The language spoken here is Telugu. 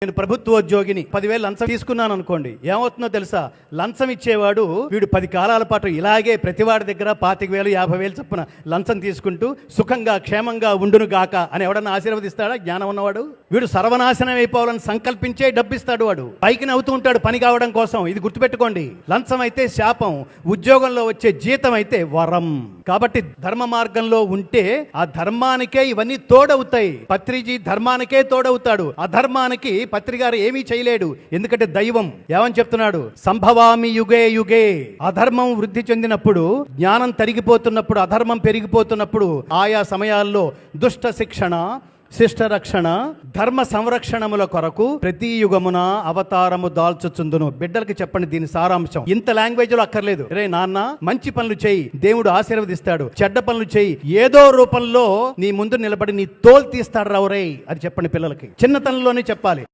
నేను ప్రభుత్వోద్యోగిని 10,000 లంచం తీసుకున్నాను అనుకోండి, ఏమవుతుందో తెలుసా? లంచం ఇచ్చేవాడు వీడు 10 కాలాల పాటు ఇలాగే ప్రతివాడి దగ్గర 25,000 50,000 చొప్పున లంచం తీసుకుంటూ సుఖంగా క్షేమంగా ఉండును గాక అని ఎవడన్నా ఆశీర్వదిస్తాడా? జ్ఞానం ఉన్నవాడు. వీడు సర్వనాశనం అయిపోవాలని సంకల్పించే డబ్బిస్తాడు. వాడు పైకి నవ్వుతూ ఉంటాడు పని కావడం కోసం. ఇది గుర్తుపెట్టుకోండి. లంచం అయితే శాపం, ఉద్యోగంలో వచ్చే జీతం అయితే వరం. కాబట్టి ధర్మ మార్గంలో ఉంటే ఆ ధర్మానికే ఇవన్నీ తోడవుతాయి. పత్రిజీ ధర్మానికే తోడవుతాడు, అధర్మానికి పత్రిగారు ఏమీ చేయలేడు. ఎందుకంటే దైవం ఏమని చెప్తున్నాడు? సంభవామి యుగే యుగే. అధర్మం వృద్ధి చెందినప్పుడు, జ్ఞానం తరిగిపోతున్నప్పుడు, అధర్మం పెరిగిపోతున్నప్పుడు ఆయా సమయాల్లో దుష్ట శిక్షణ, శిష్ట రక్షణ, ధర్మ సంరక్షణముల కొరకు ప్రతి యుగమున అవతారము దాల్చుచుందును. బిడ్డలకి చెప్పండి దీని సారాంశం. ఇంత లాంగ్వేజ్ లో అక్కర్లేదు. రే నాన్న, మంచి పనులు చేయి, దేవుడు ఆశీర్వదిస్తాడు. చెడ్డ పనులు చేయి, ఏదో రూపంలో నీ ముందు నిలబడి నీ తోలు తీస్తాడు రావురే. అది చెప్పండి పిల్లలకి. చిన్నతనంలోనే చెప్పాలి.